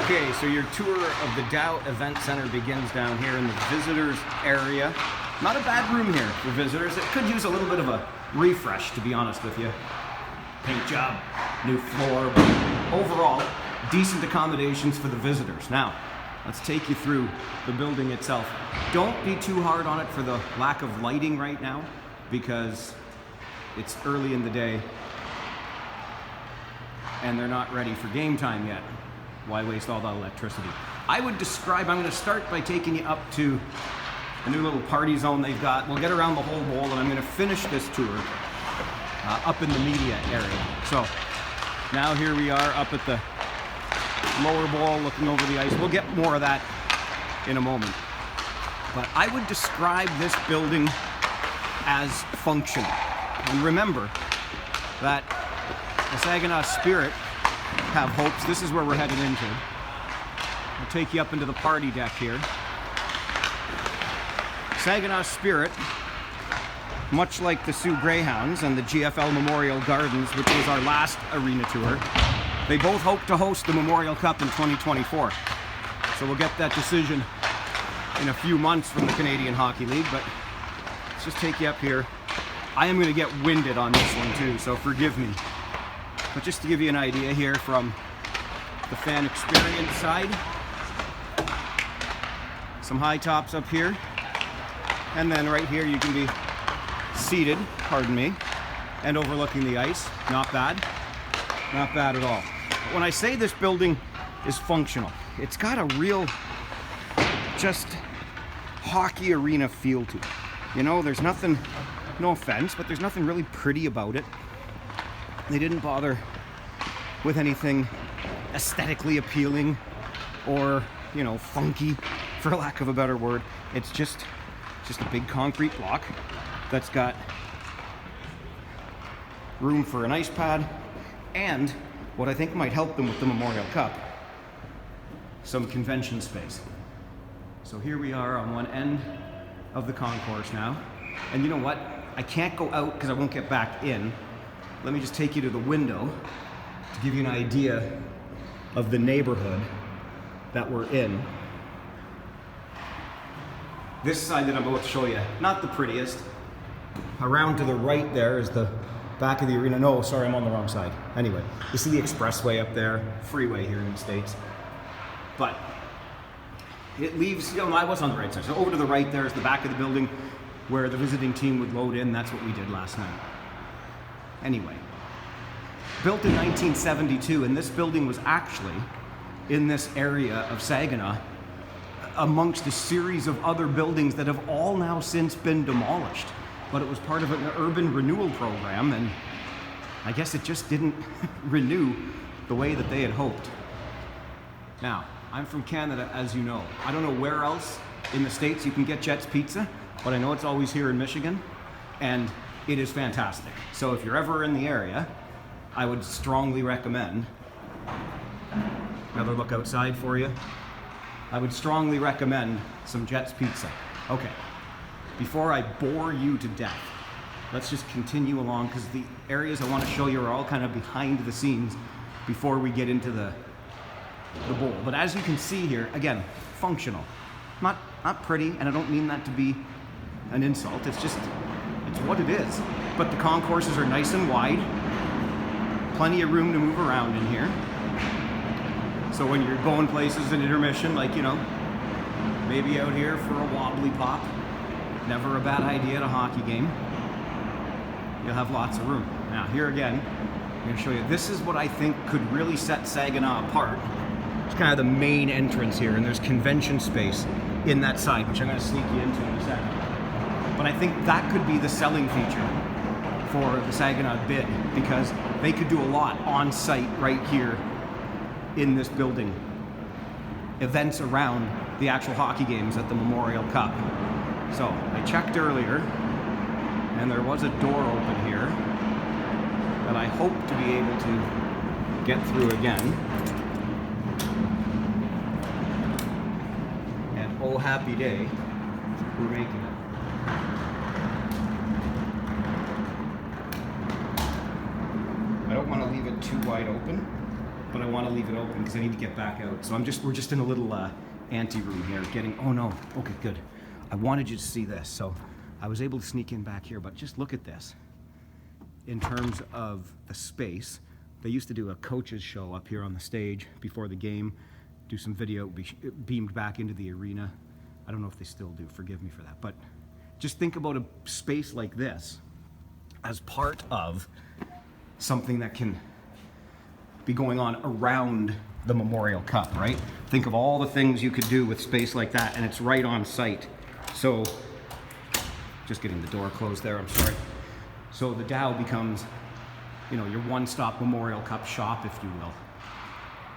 Okay, so your tour of the Dow Event Center begins down here in the visitors area. Not a bad room here for visitors. It could use a little bit of a refresh, to be honest with you. Paint job, new floor, but overall, decent accommodations for the visitors. Now, let's take you through the building itself. Don't be too hard on it for the lack of lighting right now, because it's early in the day and they're not ready for game time yet. Why waste all that electricity? I'm going to start by taking you up to a new little party zone they've got. We'll get around the whole bowl, and I'm going to finish this tour up in the media area. So now here we are up at the lower bowl looking over the ice. We'll get more of that in a moment. But I would describe this building as functional. And remember that the Saginaw Spirit have hopes. This is where we're headed into. I'll take you up into the party deck here. Saginaw Spirit, much like the Sioux Greyhounds and the GFL Memorial Gardens, which was our last arena tour, they both hope to host the Memorial Cup in 2024. So we'll get that decision in a few months from the Canadian Hockey League, but let's just take you up here. I am going to get winded on this one too, so forgive me. But just to give you an idea here from the fan experience side, some high tops up here, and then right here you can be seated, pardon me, and overlooking the ice. Not bad at all. But when I say this building is functional, it's got a real just hockey arena feel to it. You know, there's nothing, no offense, but there's nothing really pretty about it. They didn't bother with anything aesthetically appealing or, you know, funky, for lack of a better word. It's just a big concrete block that's got room for an ice pad and what I think might help them with the Memorial Cup, some convention space. So here we are on one end of the concourse now. And you know what? I can't go out because I won't get back in. Let me just take you to the window to give you an idea of the neighborhood that we're in. This side that I'm about to show you, not the prettiest. Around to the right there is the back of the arena. No, sorry, I'm on the wrong side. Anyway, you see the expressway up there, freeway here in the States. But it leaves, you know, I was on the right side. So over to the right there is the back of the building where the visiting team would load in. That's what we did last night. Anyway, built in 1972, and this building was actually in this area of Saginaw amongst a series of other buildings that have all now since been demolished. But it was part of an urban renewal program, and I guess it just didn't renew the way that they had hoped. Now, I'm from Canada, as you know. I don't know where else in the States you can get Jets Pizza, but I know it's always here in Michigan, and it is fantastic. So if you're ever in the area, I would strongly recommend, another look outside for you, I would strongly recommend some Jets Pizza. Okay, before I bore you to death, let's just continue along, because the areas I want to show you are all kind of behind the scenes before we get into the bowl. But as you can see here, again, functional. Not pretty, and I don't mean that to be an insult, it's what it is. But the concourses are nice and wide, plenty of room to move around in here. So when you're going places in intermission, like, you know, maybe out here for a wobbly pop, never a bad idea at a hockey game, you'll have lots of room. Now here again, I'm going to show you, this is what I think could really set Saginaw apart. It's kind of the main entrance here, and there's convention space in that side, which I'm going to sneak you into in a second. But I think that could be the selling feature for the Saginaw bid, because they could do a lot on site right here in this building. Events around the actual hockey games at the Memorial Cup. So I checked earlier, and there was a door open here that I hope to be able to get through again. And oh happy day, we're making it. I don't want to leave it too wide open, but I want to leave it open because I need to get back out. So we're just in a little ante room here getting, oh no, okay, good. I wanted you to see this. So I was able to sneak in back here, but just look at this. In terms of the space, they used to do a coach's show up here on the stage before the game, do some video, beamed back into the arena. I don't know if they still do, forgive me for that. But just think about a space like this as part of something that can be going on around the Memorial Cup, right? Think of all the things you could do with space like that, and it's right on site. So, just getting the door closed there, I'm sorry. So the Dow becomes, you know, your one-stop Memorial Cup shop, if you will.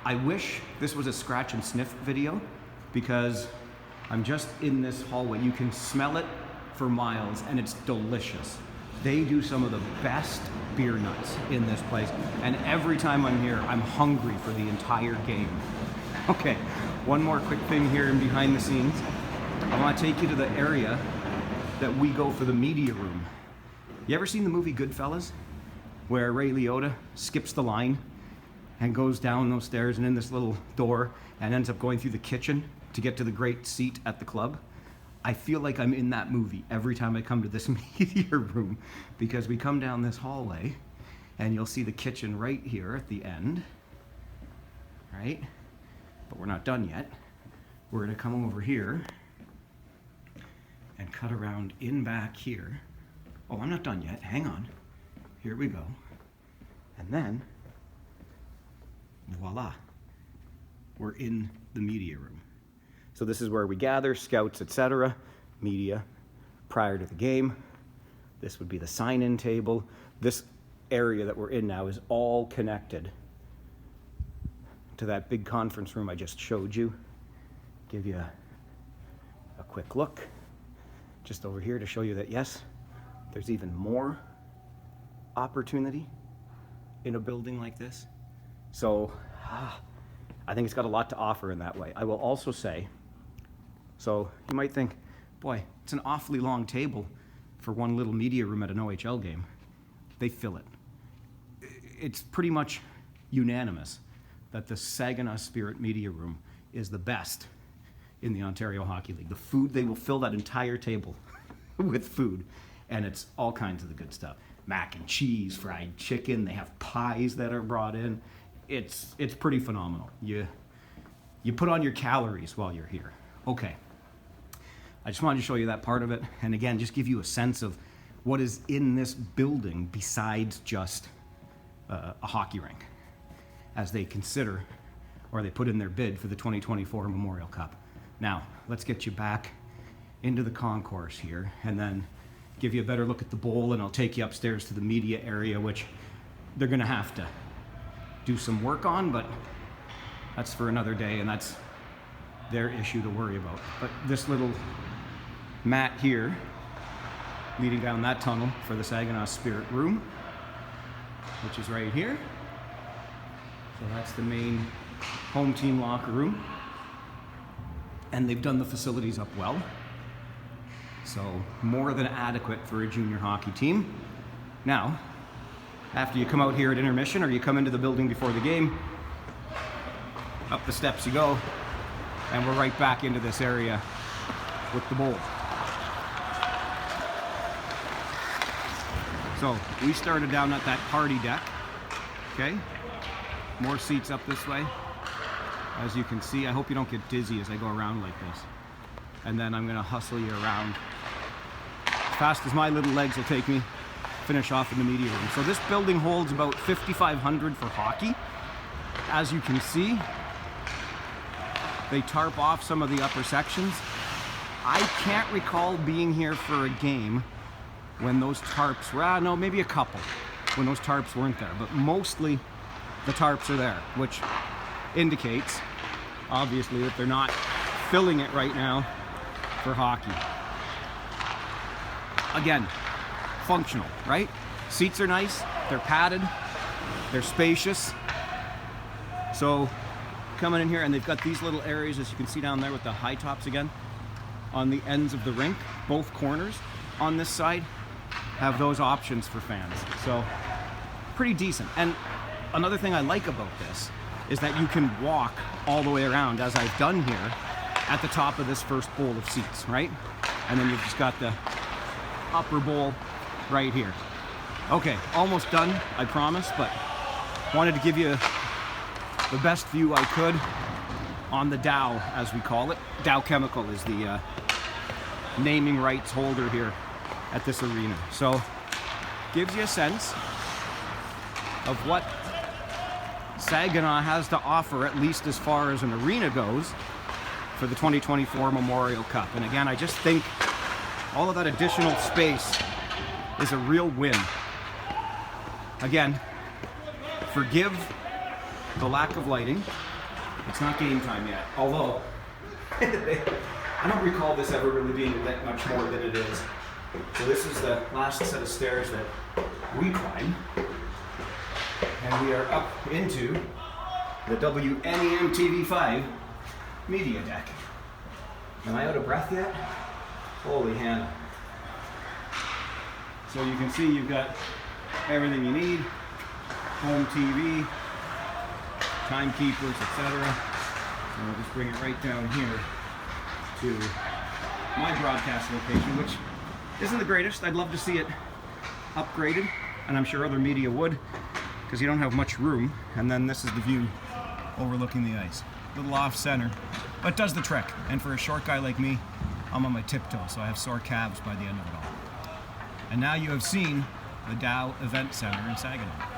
I wish this was a scratch and sniff video because I'm just in this hallway. You can smell it for miles and it's delicious. They do some of the best beer nuts in this place. And every time I'm here, I'm hungry for the entire game. Okay, one more quick thing here in behind the scenes. I want to take you to the area that we go for the media room. You ever seen the movie Goodfellas? Where Ray Liotta skips the line and goes down those stairs and in this little door and ends up going through the kitchen to get to the great seat at the club? I feel like I'm in that movie every time I come to this media room because we come down this hallway and you'll see the kitchen right here at the end, right? But we're not done yet. We're gonna come over here and cut around in back here. Oh, I'm not done yet, hang on. Here we go. And then, voila, we're in the media room. So this is where we gather, scouts, etc., media, prior to the game. This would be the sign-in table. This area that we're in now is all connected to that big conference room I just showed you. Give you a quick look just over here to show you that, yes, there's even more opportunity in a building like this. So I think it's got a lot to offer in that way. I will also say, so you might think, boy, it's an awfully long table for one little media room at an OHL game. They fill it. It's pretty much unanimous that the Saginaw Spirit media room is the best in the Ontario Hockey League. The food, they will fill that entire table with food, and it's all kinds of the good stuff. Mac and cheese, fried chicken, they have pies that are brought in. It's pretty phenomenal. You put on your calories while you're here. Okay. I just wanted to show you that part of it, and again, just give you a sense of what is in this building besides just a hockey rink, as they consider, or they put in their bid for the 2024 Memorial Cup. Now, let's get you back into the concourse here, and then give you a better look at the bowl, and I'll take you upstairs to the media area, which they're gonna have to do some work on, but that's for another day, and that's their issue to worry about. But this little mat here, leading down that tunnel for the Saginaw Spirit room, which is right here. So that's the main home team locker room. And they've done the facilities up well. So more than adequate for a junior hockey team. Now, after you come out here at intermission or you come into the building before the game, up the steps you go, and we're right back into this area with the bowl. So we started down at that party deck, okay? More seats up this way. As you can see, I hope you don't get dizzy as I go around like this. And then I'm gonna hustle you around as fast as my little legs will take me, finish off in the media room. So this building holds about 5,500 for hockey. As you can see, they tarp off some of the upper sections. I can't recall being here for a game when those tarps were, no, maybe a couple, when those tarps weren't there, but mostly the tarps are there, which indicates, obviously, that they're not filling it right now for hockey. Again, functional, right? Seats are nice, they're padded, they're spacious. So coming in here, and they've got these little areas, as you can see down there with the high tops again, on the ends of the rink. Both corners on this side have those options for fans. So pretty decent. And another thing I like about this is that you can walk all the way around, as I've done here, at the top of this first bowl of seats, right? And then you've just got the upper bowl right here. Okay, almost done, I promise, but wanted to give you the best view I could on the Dow, as we call it. Dow Chemical is the naming rights holder here at this arena. So, gives you a sense of what Saginaw has to offer, at least as far as an arena goes, for the 2024 Memorial Cup. And again, I just think all of that additional space is a real win. Again, forgive the lack of lighting. It's not game time yet, although I don't recall this ever really being lit much more than it is. So this is the last set of stairs that we climb, and we are up into the WNEM TV5 media deck. Am I out of breath yet? Holy Hannah. So you can see you've got everything you need, home TV, timekeepers, etc. And we'll just bring it right down here to my broadcast location, which isn't the greatest. I'd love to see it upgraded, and I'm sure other media would, because you don't have much room. And then this is the view overlooking the ice. A little off center, but does the trick. And for a short guy like me, I'm on my tiptoes, so I have sore calves by the end of it all. And now you have seen the Dow Event Center in Saginaw.